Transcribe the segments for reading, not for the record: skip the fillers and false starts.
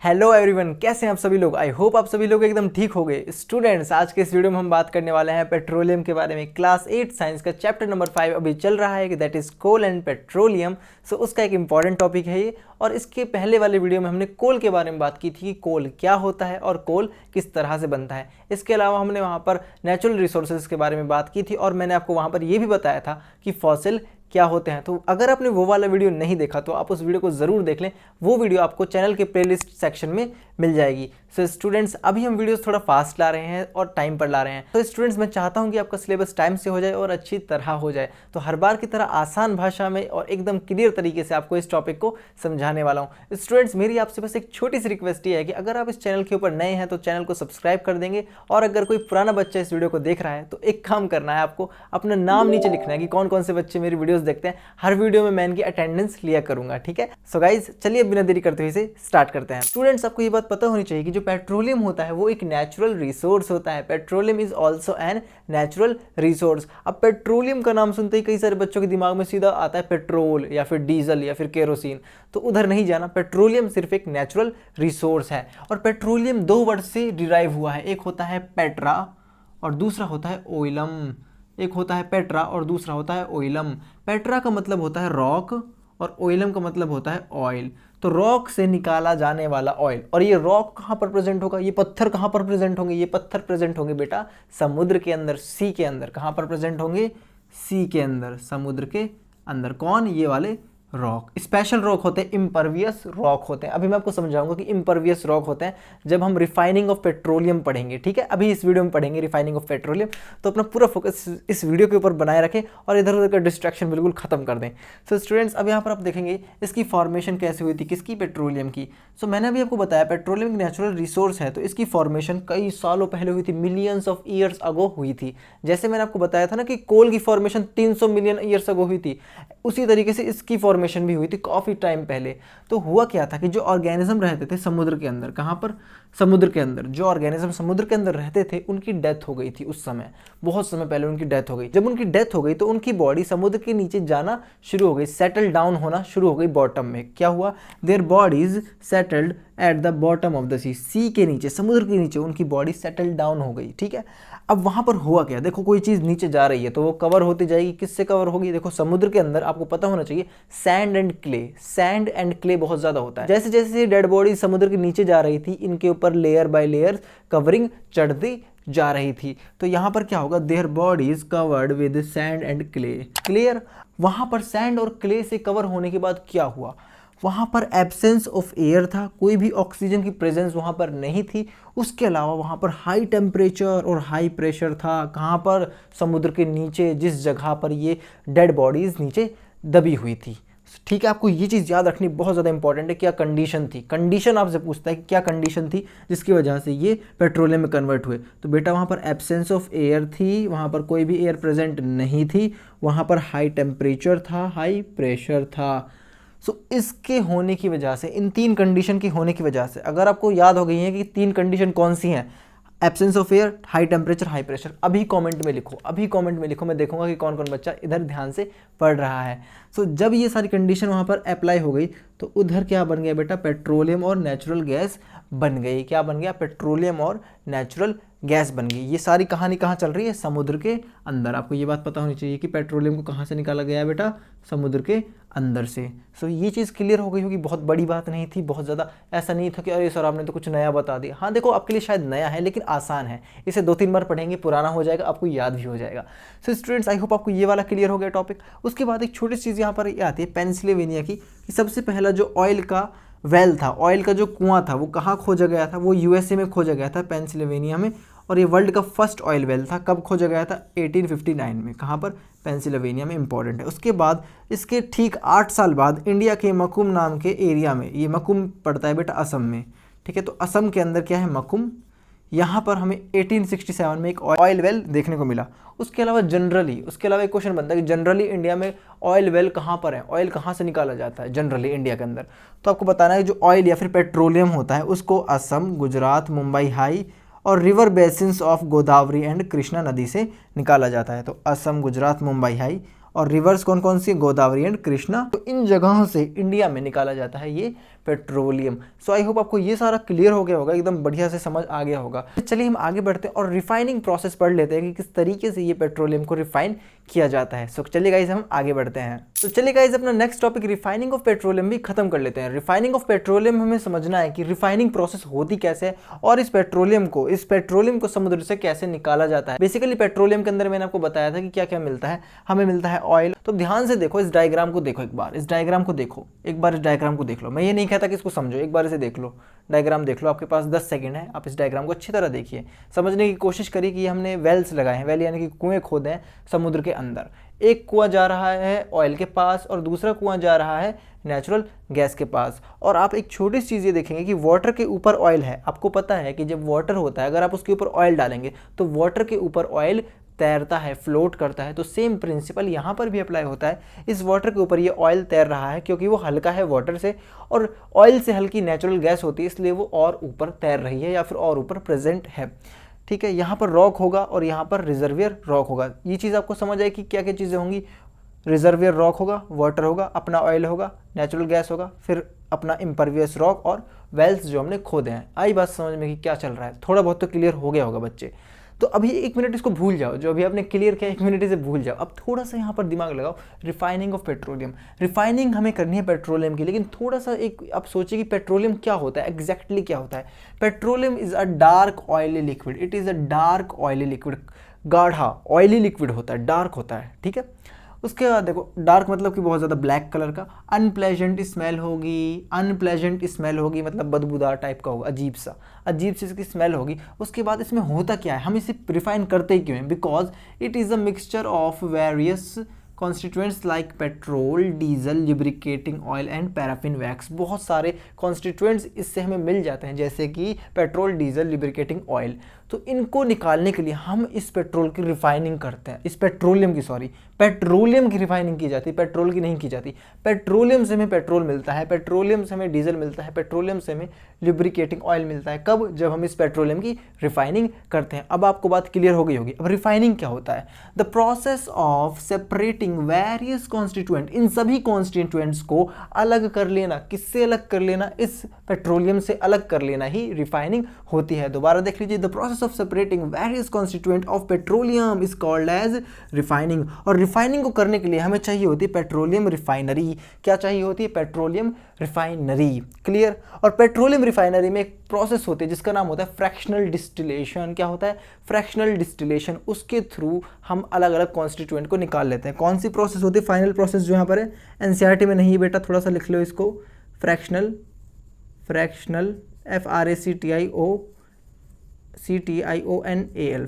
Hello everyone, कैसे हैं आप सभी लोग। आई होप आप सभी लोग एकदम ठीक हो गए। स्टूडेंट्स, आज के इस वीडियो में हम बात करने वाले हैं पेट्रोलियम के बारे में। क्लास 8 साइंस का चैप्टर नंबर 5 अभी चल रहा है, that is coal and petroleum. So उसका एक इंपॉर्टेंट टॉपिक है ये। और इसके पहले वाले वीडियो में हमने कोल के बारे में बात की थी कि कोल क्या होता है और कोल किस तरह से बनता है। इसके अलावा हमने वहाँ पर नेचुरल रिसोर्सेज के बारे में बात की थी और मैंने आपको वहाँ पर ये भी बताया था कि फॉसिल क्या होते हैं। तो अगर आपने वो वाला वीडियो नहीं देखा तो आप उस वीडियो को ज़रूर देख लें। वो वीडियो आपको चैनल के प्लेलिस्ट सेक्शन में मिल जाएगी। सो स्टूडेंट्स, अभी हम वीडियोस थोड़ा फास्ट ला रहे हैं और टाइम पर ला रहे हैं। तो स्टूडेंट्स, मैं चाहता हूं कि आपका सिलेबस टाइम से हो जाए और अच्छी तरह हो जाए। तो हर बार की तरह आसान भाषा में और एकदम क्लियर तरीके से आपको इस टॉपिक को समझाने वाला हूँ। स्टूडेंट्स, मेरी आपसे बस एक छोटी सी रिक्वेस्ट ये है कि अगर आप इस चैनल के ऊपर नए हैं तो चैनल को सब्सक्राइब कर देंगे। और अगर कोई पुराना बच्चा इस वीडियो को देख रहा है तो एक काम करना है, आपको अपना नाम नीचे लिखना है कि कौन कौन से बच्चे मेरी वीडियोस देखते हैं। हर वीडियो में मैं इनकी अटेंडेंस लिया करूंगा, ठीक है। सो गाइज, चलिए बिना देरी करते हुए इसे स्टार्ट करते हैं। स्टूडेंट्स, आपको ये बात पता होनी चाहिए कि जो पेट्रोलियम होता है वो एक नेचुरल रिसोर्स होता है। Petroleum is also an natural resource. अब पेट्रोलियम का नाम सुनते ही कई सारे बच्चों के दिमाग में सीधा आता है पेट्रोल या फिर डीजल या फिर केरोसिन, तो उधर नहीं जाना। पेट्रोलियम सिर्फ एक नेचुरल रिसोर्स है। और पेट्रोलियम दो वर्ड से डिराइव हुआ है, एक होता है पेट्रा और दूसरा होता है ओइलम। एक होता है पेट्रा और दूसरा होता है ओइलम। पेट्रा का मतलब होता है रॉक और ओइलम का मतलब होता है ऑयल। तो रॉक से निकाला जाने वाला ऑयल। और ये रॉक कहाँ पर प्रेजेंट होगा, ये पत्थर कहाँ पर प्रेजेंट होंगे, ये पत्थर प्रेजेंट होंगे बेटा समुद्र के अंदर, सी के अंदर। कहाँ पर प्रेजेंट होंगे, सी के अंदर, समुद्र के अंदर। कौन, ये वाले रॉक। स्पेशल रॉक होते हैं, इम्परवियस रॉक होते हैं। अभी मैं आपको समझाऊंगा कि इम्परवियस रॉक होते हैं जब हम रिफाइनिंग ऑफ पेट्रोलियम पढ़ेंगे, ठीक है। अभी इस वीडियो में पढ़ेंगे रिफाइनिंग ऑफ पेट्रोलियम। तो अपना पूरा फोकस इस वीडियो के ऊपर बनाए रखें और इधर उधर का डिस्ट्रैक्शन बिल्कुल खत्म कर दें। सो स्टूडेंट्स, अब यहाँ पर आप देखेंगे इसकी फॉर्मेशन कैसे हुई थी, किसकी, पेट्रोलियम की। सो मैंने अभी आपको बताया पेट्रोलियम एक नेचुरल रिसोर्स है, तो इसकी फॉर्मेशन कई सालों पहले हुई थी, मिलियंस ऑफ ईयर्स अगो हुई थी। जैसे मैंने आपको बताया था ना कि कोल की फॉर्मेशन 300 मिलियन ईयर्स अगो हुई थी, उसी तरीके से इसकी फॉर्मेशन भी हुई थी काफ़ी टाइम पहले। तो हुआ क्या था कि जो ऑर्गेनिज्म रहते थे समुद्र के अंदर, कहाँ पर, समुद्र के अंदर, जो ऑर्गेनिज्म समुद्र के अंदर रहते थे उनकी डेथ हो गई थी उस समय, बहुत समय पहले उनकी डेथ हो गई। जब उनकी डेथ हो गई तो उनकी बॉडी समुद्र के नीचे जाना शुरू हो गई, सेटल डाउन होना शुरू हो गई बॉटम में। क्या हुआ, their bodies settled at the bottom of the sea, sea के नीचे, समुद्र के नीचे उनकी बॉडी सेटल डाउन हो गई, ठीक है। अब वहाँ पर हुआ क्या, देखो कोई चीज़ नीचे जा रही है तो वो कवर होती जाएगी, किससे कवर होगी, देखो समुद्र के अंदर आपको पता होना चाहिए sand and clay, sand and clay बहुत ज़्यादा होता है। जैसे जैसे डेड बॉडी समुद्र के नीचे जा रही थी, इनके ऊपर लेयर बाय लेयर कवरिंग चढ़ती जा रही थी। तो यहाँ पर क्या होगा, their body is covered with sand and clay, clear. वहाँ पर सैंड और क्ले से कवर होने के बाद क्या हुआ, वहाँ पर एब्सेंस ऑफ एयर था, कोई भी ऑक्सीजन की प्रेजेंस वहाँ पर नहीं थी। उसके अलावा वहाँ पर हाई टेम्परेचर और हाई प्रेशर था। कहाँ पर, समुद्र के नीचे, जिस जगह पर ये डेड बॉडीज़ नीचे दबी हुई थी, ठीक है। आपको ये चीज़ याद रखनी बहुत ज़्यादा इंपॉर्टेंट है। क्या कंडीशन थी, कंडीशन आपसे पूछता है कि क्या कंडीशन थी जिसकी वजह से ये पेट्रोलियम में कन्वर्ट हुए। तो बेटा वहाँ पर एब्सेंस ऑफ एयर थी, वहाँ पर कोई भी एयर प्रेजेंट नहीं थी, वहाँ पर हाई टेम्परेचर था, हाई प्रेशर था। सो इसके होने की वजह से, इन तीन कंडीशन की होने की वजह से, अगर आपको याद हो गई है कि तीन कंडीशन कौन सी हैं, absence of air, high temperature, high pressure, अभी कमेंट में लिखो, अभी कमेंट में लिखो। मैं देखूंगा कि कौन कौन बच्चा इधर ध्यान से पढ़ रहा है। सो जब ये सारी कंडीशन वहाँ पर अप्लाई हो गई तो उधर क्या बन गया बेटा, पेट्रोलियम और नेचुरल गैस बन गई। क्या बन गया, पेट्रोलियम और नेचुरल गैस बन गई। ये सारी कहानी कहाँ चल रही है, समुद्र के अंदर। आपको ये बात पता होनी चाहिए कि पेट्रोलियम को कहाँ से निकाला गया है बेटा, समुद्र के अंदर से। सो ये चीज़ क्लियर हो गई होगी, बहुत बड़ी बात नहीं थी, बहुत ज़्यादा ऐसा नहीं था कि अरे सर आपने तो कुछ नया बता दिया। हाँ देखो, आपके लिए शायद नया है लेकिन आसान है, इसे 2-3 बार पढ़ेंगे, पुराना हो जाएगा, आपको याद भी हो जाएगा। सो स्टूडेंट्स, आई होप आपको ये वाला क्लियर हो गया टॉपिक। उसके बाद एक छोटी चीज़ यहाँ पर ये आती है पेंसिल्वेनिया की, कि सबसे पहला जो ऑयल का वेल था, ऑयल का जो कुआं था, वो कहाँ खोजा गया था, वो यूएसए में खोजा गया था, पेंसिल्वेनिया में। और ये वर्ल्ड का फर्स्ट ऑयल वेल था, कब खोजा गया था, 1859 में। कहाँ पर, पेंसिल्वेनिया में, इंपॉर्टेंट है। उसके बाद इसके ठीक 8 साल बाद इंडिया के मकुम नाम के एरिया में, ये मकुम पड़ता है बेटा असम में, ठीक है। तो असम के अंदर क्या है, मकुम, यहाँ पर हमें 1867 में एक ऑयल वेल देखने को मिला। उसके अलावा जनरली, उसके अलावा एक क्वेश्चन बनता है कि जनरली इंडिया में ऑयल वेल कहाँ पर है, ऑयल कहाँ से निकाला जाता है जनरली इंडिया के अंदर। तो आपको बताना है जो ऑयल या फिर पेट्रोलियम होता है उसको असम, गुजरात, मुंबई हाई और river basins of Godavari and Krishna नदी से निकाला जाता है। तो असम, गुजरात, मुंबई हाई और रिवर्स कौन कौन सी, गोदावरी एंड कृष्णा। तो इन जगहों से इंडिया में निकाला जाता है ये पेट्रोलियम। सो आई होप आपको ये सारा क्लियर हो गया होगा, एकदम बढ़िया से समझ आ गया होगा। चलिए हम आगे बढ़ते हैं और रिफाइनिंग प्रोसेस पढ़ लेते हैं कि किस तरीके से ये पेट्रोलियम को रिफाइन किया जाता है। सो चलिए गाइस हम आगे बढ़ते हैं। तो चलिए गाइस अपना next topic refining of petroleum भी खत्म कर लेते हैं। रिफाइनिंग ऑफ पेट्रोलियम हमें समझना है कि रिफाइनिंग प्रोसेस होती कैसे है और इस पेट्रोलियम को समुद्र से कैसे निकाला जाता है। बेसिकली पेट्रोलियम के अंदर मैंने आपको बताया था कि क्या क्या मिलता है, हमें मिलता है ऑयल। तो ध्यान से देखो, इस डायग्राम को देखो, एक बार इस डायग्राम को देखो, एक बार इस डायग्राम को देख लो। मैं ये नहीं कहता कि इसको समझो, एक बार इसे देख लो, डायग्राम देख लो। आपके पास 10 सेकंड है, आप इस डायग्राम को अच्छी तरह देखिए, समझने की कोशिश करिए कि हमने वेल्स लगाए हैं, वेल यानी कि कुएं खोदे हैं समुद्र के अंदर। एक कुआं जा रहा है ऑयल के पास और दूसरा कुआं जा रहा है नेचुरल गैस के पास। और आप एक छोटी सी चीज़ ये देखेंगे कि वाटर के ऊपर ऑयल है। आपको पता है कि जब वाटर होता है, अगर आप उसके ऊपर ऑयल डालेंगे तो वाटर के ऊपर ऑयल तैरता है, फ्लोट करता है। तो सेम प्रिंसिपल यहाँ पर भी अप्लाई होता है। इस वाटर के ऊपर ये ऑयल तैर रहा है क्योंकि वो हल्का है वाटर से, और ऑयल से हल्की नेचुरल गैस होती है, इसलिए वो और ऊपर तैर रही है या फिर और ऊपर प्रेजेंट है। ठीक है, यहाँ पर रॉक होगा और यहाँ पर रिजर्वियर रॉक होगा। ये चीज़ आपको समझ आए कि क्या क्या चीज़ें होंगी। रिजर्वियर रॉक होगा, वाटर होगा, अपना ऑयल होगा, नेचुरल गैस होगा, फिर अपना इम्परवियस रॉक और वेल्स जो हमने खोदे हैं। आई बात समझ में कि क्या चल रहा है? थोड़ा बहुत तो क्लियर हो गया होगा बच्चे। तो अभी 1 मिनट इसको भूल जाओ, जो अभी आपने क्लियर किया 1 मिनट इसे भूल जाओ। अब थोड़ा सा यहाँ पर दिमाग लगाओ। रिफाइनिंग ऑफ पेट्रोलियम, रिफाइनिंग हमें करनी है पेट्रोलियम की, लेकिन थोड़ा सा एक आप सोचिए कि पेट्रोलियम क्या होता है, एग्जैक्टली क्या होता है। Petroleum is a dark oily liquid, it is a dark oily liquid. गाढ़ा ऑयली लिक्विड होता है, डार्क होता है। ठीक है, उसके बाद देखो, डार्क मतलब कि बहुत ज़्यादा ब्लैक कलर का। अनप्लेजेंट स्मेल होगी, अनप्लेजेंट स्मेल होगी मतलब बदबूदार टाइप का होगा, अजीब सी इसकी स्मेल होगी। उसके बाद इसमें होता क्या है, हम इसे रिफाइन करते ही क्यों हैं? Because it is a mixture of various constituents like petrol, diesel, lubricating oil and paraffin wax. बहुत सारे कॉन्स्टिट्यूएंट्स इससे हमें मिल जाते हैं, जैसे कि पेट्रोल, डीजल, लिब्रिकेटिंग ऑयल। तो इनको निकालने के लिए हम इस पेट्रोल की रिफाइनिंग करते हैं, इस पेट्रोलियम की रिफाइनिंग की जाती है, पेट्रोल की नहीं की जाती। पेट्रोलियम से हमें पेट्रोल मिलता है, पेट्रोलियम से हमें डीजल मिलता है, पेट्रोलियम से हमें लिब्रिकेटिंग ऑयल मिलता है। कब? जब हम इस पेट्रोलियम की रिफाइनिंग करते हैं। अब आपको बात क्लियर हो गई होगी। अब रिफाइनिंग क्या होता है? The process of separating various constituent, इन सभी कॉन्स्टिट्यूएंट्स को अलग कर लेना। किससे अलग कर लेना? इस पेट्रोलियम से अलग कर लेना ही रिफाइनिंग होती है। दोबारा देख लीजिए, the process of separating various constituent of petroleum is called as refining. और रिफाइनिंग को करने के लिए हमें चाहिए होती है पेट्रोलियम रिफाइनरी। क्या चाहिए होती है? Petroleum refinery. क्लियर? और पेट्रोलियम रिफाइनरी में एक प्रोसेस होती है जिसका नाम होता है फ्रैक्शनल डिस्टिलेशन। क्या होता है? Fractional distillation. उसके थ्रू हम अलग अलग कॉन्स्टिट्यूएंट को निकाल लेते हैं। कौन सी प्रोसेस होती है? फाइनल प्रोसेस जो यहाँ पर है, एनसीईआरटी में नहीं है बेटा, थोड़ा सा लिख लो इसको। Fractional FRACTIONAL,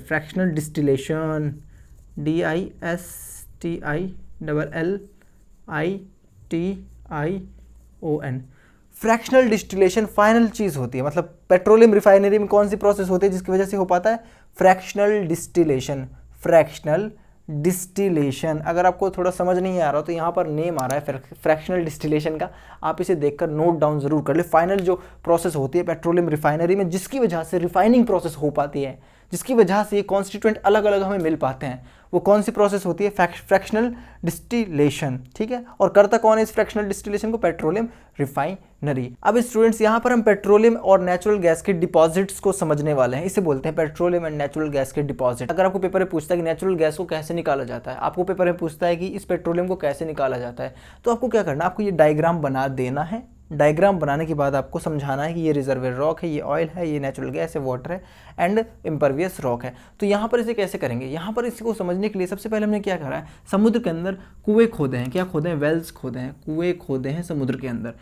fractional distillation, DISTILLITION। Fractional distillation final चीज़ होती है। मतलब पेट्रोलियम रिफाइनरी में कौन सी प्रोसेस होती है जिसकी वजह से हो पाता है? Fractional distillation. Fractional distillation. अगर आपको थोड़ा समझ नहीं आ रहा तो यहाँ पर नेम आ रहा है फ्रैक्शनल डिस्टिलेशन का, आप इसे देखकर नोट डाउन जरूर कर ले। फाइनल जो प्रोसेस होती है पेट्रोलियम रिफाइनरी में, जिसकी वजह से रिफाइनिंग प्रोसेस हो पाती है, जिसकी वजह से ये कॉन्स्टिट्यूएंट अलग अलग हमें मिल पाते हैं, वो कौन सी प्रोसेस होती है? Fractional distillation. ठीक है, और करता कौन है इस फ्रैक्शनल डिस्टिलेशन को? Petroleum refinery. अब स्टूडेंट्स यहाँ पर हम पेट्रोलियम और नेचुरल गैस के डिपॉजिट्स को समझने वाले हैं। इसे बोलते हैं पेट्रोलियम एंड नेचुरल गैस के डिपॉजिट। अगर आपको पेपर में पूछता है कि नेचुरल गैस को कैसे निकाला जाता है, आपको पेपर में पूछता है कि इस पेट्रोलियम को कैसे निकाला जाता है, तो आपको क्या करना है? आपको ये डायग्राम बना देना है। डायग्राम बनाने के बाद आपको समझाना है कि ये रिजर्वियर रॉक है, ये ऑयल है, ये नेचुरल गैस है, वाटर है एंड इम्परवियस रॉक है। तो यहाँ पर इसे कैसे करेंगे? यहाँ पर इसको समझने के लिए सबसे पहले हमने क्या करा है? समुद्र के अंदर कुएं खोदे हैं। क्या खोदे हैं? वेल्स खोदे हैं, कुएं खोदे हैं समुद्र के अंदर।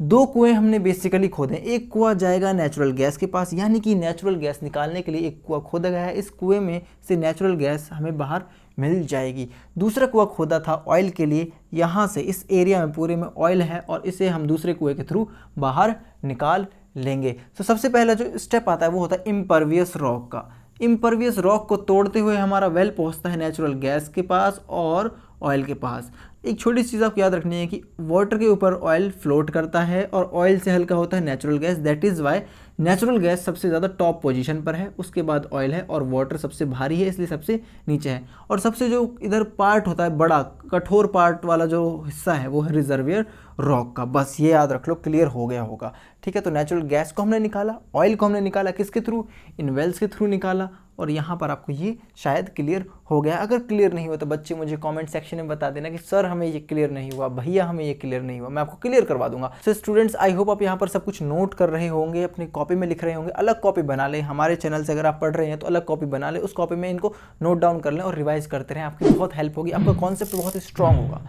2 कुएं हमने बेसिकली खोदे हैं। एक कुआं जाएगा नेचुरल गैस के पास, यानी कि नेचुरल गैस निकालने के लिए एक कुआं खोदा गया है। इस कुएं में से नेचुरल गैस हमें बाहर मिल जाएगी। दूसरा कुआं खोदा था ऑयल के लिए, यहाँ से इस एरिया में पूरे में ऑयल है और इसे हम दूसरे कुएं के थ्रू बाहर निकाल लेंगे। तो सबसे पहला जो स्टेप आता है वो होता है इम्परवियस रॉक का। इम्परवियस रॉक को तोड़ते हुए हमारा वेल पहुंचता है नेचुरल गैस के पास और ऑयल के पास। एक छोटी सी चीज़ आपको याद रखनी है कि वाटर के ऊपर ऑयल फ्लोट करता है और ऑयल से हल्का होता है natural gas. That is why natural gas सबसे ज़्यादा टॉप पोजीशन पर है, उसके बाद ऑयल है और वाटर सबसे भारी है इसलिए सबसे नीचे है। और सबसे जो इधर पार्ट होता है बड़ा कठोर पार्ट वाला जो हिस्सा है वो है रिजर्वियर रॉक का। बस ये याद रख लो, क्लियर हो गया होगा। ठीक है, तो नेचुरल गैस को हमने निकाला, ऑयल को हमने निकाला किसके थ्रू, इन वेल्स के थ्रू निकाला। और यहाँ पर आपको ये शायद क्लियर हो गया। अगर क्लियर नहीं हुआ तो बच्चे मुझे कमेंट सेक्शन में बता देना कि सर हमें ये क्लियर नहीं हुआ, भैया हमें ये क्लियर नहीं हुआ, मैं आपको क्लियर करवा दूंगा। सो स्टूडेंट्स आई होप आप यहाँ पर सब कुछ नोट कर रहे होंगे, अपनी कॉपी में लिख रहे होंगे। अलग कॉपी बना लें, हमारे चैनल से अगर आप पढ़ रहे हैं तो अलग कॉपी बना लें, उस कॉपी में इनको नोट डाउन कर लें और रिवाइज करते रहें, आपकी बहुत हेल्प होगी, आपका कॉन्सेप्ट बहुत ही स्ट्रॉन्ग होगा।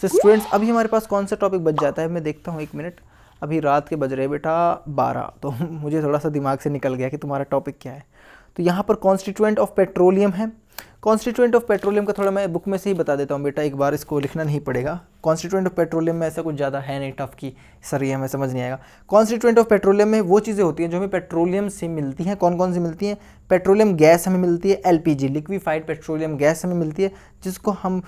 सो स्टूडेंट्स अभी हमारे पास कौन सा टॉपिक बच जाता है, मैं देखता हूँ, एक मिनट। अभी रात के बज रहे बेटा 12, तो मुझे थोड़ा सा दिमाग से निकल गया कि तुम्हारा टॉपिक क्या है। तो यहाँ पर कॉन्स्टिट्यूएंट ऑफ पेट्रोलियम है। कॉन्स्टिट्यूएंट ऑफ पेट्रोलियम का थोड़ा मैं बुक में से ही बता देता हूँ बेटा, एक बार इसको लिखना नहीं पड़ेगा। कॉन्स्टिट्यूएंट ऑफ पेट्रोलियम में ऐसा कुछ ज़्यादा है नहीं टफ की सर ये हमें समझ नहीं आएगा। कॉन्स्टिट्यूएंट ऑफ पेट्रोलियम में वो चीज़ें होती हैं जो हमें पेट्रोलियम से मिलती हैं। कौन कौन सी मिलती हैं, पेट्रोलियम गैस हमें मिलती है, एलपीजी लिक्विफाइड पेट्रोलियम गैस हमें मिलती है, जिसको हम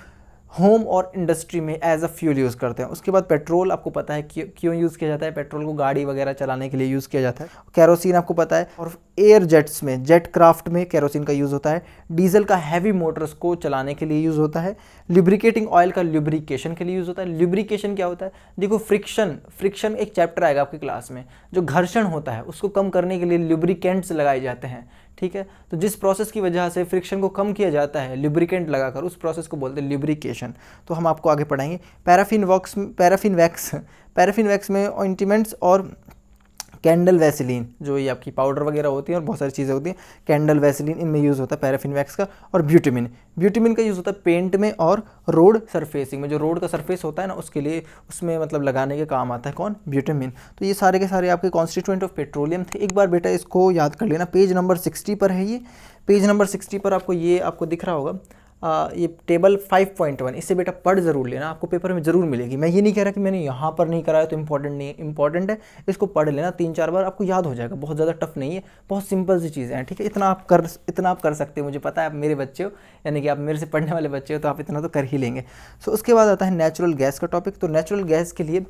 होम और इंडस्ट्री में एज अ फ्यूल यूज़ करते हैं। उसके बाद पेट्रोल आपको पता है क्यों यूज़ किया जाता है, पेट्रोल को गाड़ी वगैरह चलाने के लिए यूज़ किया जाता है। कैरोसिन आपको पता है, और एयर जेट्स में, जेट क्राफ्ट में कैरोसिन का यूज़ होता है। डीजल का हैवी मोटर्स को चलाने के लिए यूज़ होता है। लुब्रिकेटिंग ऑयल का लुब्रिकेशन के लिए यूज़ होता है। लुब्रिकेशन क्या होता है, देखो फ्रिक्शन एक चैप्टर आएगा आपकी क्लास में, जो घर्षण होता है उसको कम करने के लिए लुब्रिकेंट्स लगाए जाते हैं। ठीक है, तो जिस प्रोसेस की वजह से फ्रिक्शन को कम किया जाता है लुब्रिकेंट लगाकर, उस प्रोसेस को बोलते हैं लुब्रिकेशन। तो हम आपको आगे पढ़ाएंगे। पैराफिन वैक्स में ऑइंटमेंट्स और कैंडल वैसलीन, जो ये आपकी पाउडर वगैरह होती है और बहुत सारी चीज़ें होती हैं, कैंडल वैसलीन इनमें यूज़ होता है पैराफिन वैक्स का। और ब्यूटामिन का यूज़ होता है पेंट में और रोड सरफेसिंग में, जो रोड का सरफेस होता है ना उसके लिए, उसमें मतलब लगाने के काम आता है कौन, ब्यूटामिन। तो ये सारे के सारे आपके कॉन्स्टिट्यूएंट ऑफ पेट्रोलियम थे। एक बार बेटा इसको याद कर लेना, पेज नंबर 60 पर है ये। पेज नंबर 60 पर आपको ये आपको दिख रहा होगा ये टेबल 5.1, इससे बेटा पढ़ ज़रूर लेना, आपको पेपर में ज़रूर मिलेगी। मैं ये नहीं कह रहा कि मैंने यहाँ पर नहीं कराया तो इंपॉर्टेंट नहीं है, इंपॉर्टेंट है, इसको पढ़ लेना 3-4 बार, आपको याद हो जाएगा। बहुत ज़्यादा टफ नहीं है, बहुत सिंपल सी चीज़ें हैं। ठीक है, इतना आप कर सकते हो, मुझे पता है आप मेरे बच्चे हो, यानी कि आप मेरे से पढ़ने वाले बच्चे हो, तो आप इतना तो कर ही लेंगे। सो उसके बाद आता है नेचुरल गैस का टॉपिक। तो नेचुरल गैस के लिए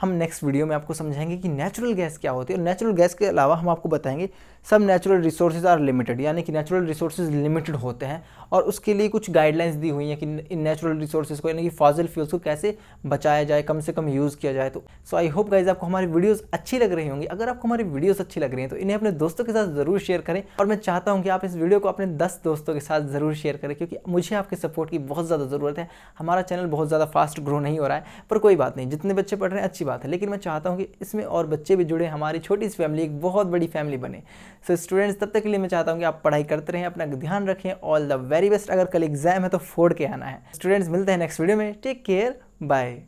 हम नेक्स्ट वीडियो में आपको समझाएंगे कि नेचुरल गैस क्या होती है। और नेचुरल गैस के अलावा हम आपको बताएंगे सब नेचुरल रिसोर्सेज आर लिमिटेड, यानी कि नेचुरल रिसोर्सेज लिमिटेड होते हैं और उसके लिए कुछ गाइडलाइंस दी हुई हैं कि इन नेचुरल रिसोर्सेज को, यानी कि फॉसिल फ्यूल्स को कैसे बचाया जाए, कम से कम यूज़ किया जाए। तो सो आई होप गाइज आपको हमारी वीडियोस अच्छी लग रही होंगी। अगर आपको हमारी वीडियोस अच्छी लग रही हैं तो इन्हें अपने दोस्तों के साथ ज़रूर शेयर करें। और मैं चाहता हूँ कि आप इस वीडियो को अपने 10 दोस्तों के साथ ज़रूर शेयर करें, क्योंकि मुझे आपके सपोर्ट की बहुत ज़्यादा ज़रूरत है। हमारा चैनल बहुत ज़्यादा फास्ट ग्रो नहीं हो रहा है, पर कोई बात नहीं, जितने बच्चे पढ़ रहे हैं अच्छी बात है, लेकिन मैं चाहता हूँ कि इसमें और बच्चे भी जुड़े, हमारी छोटी सी फैमिली एक बहुत बड़ी फैमिली बने। सो स्टूडेंट्स तब तक के लिए मैं चाहता हूँ कि आप पढ़ाई करते रहें, अपना ध्यान रखें। All the very best. अगर कल एग्जाम है तो फोड़ के आना है। स्टूडेंट्स मिलते हैं नेक्स्ट वीडियो में, टेक केयर, बाय।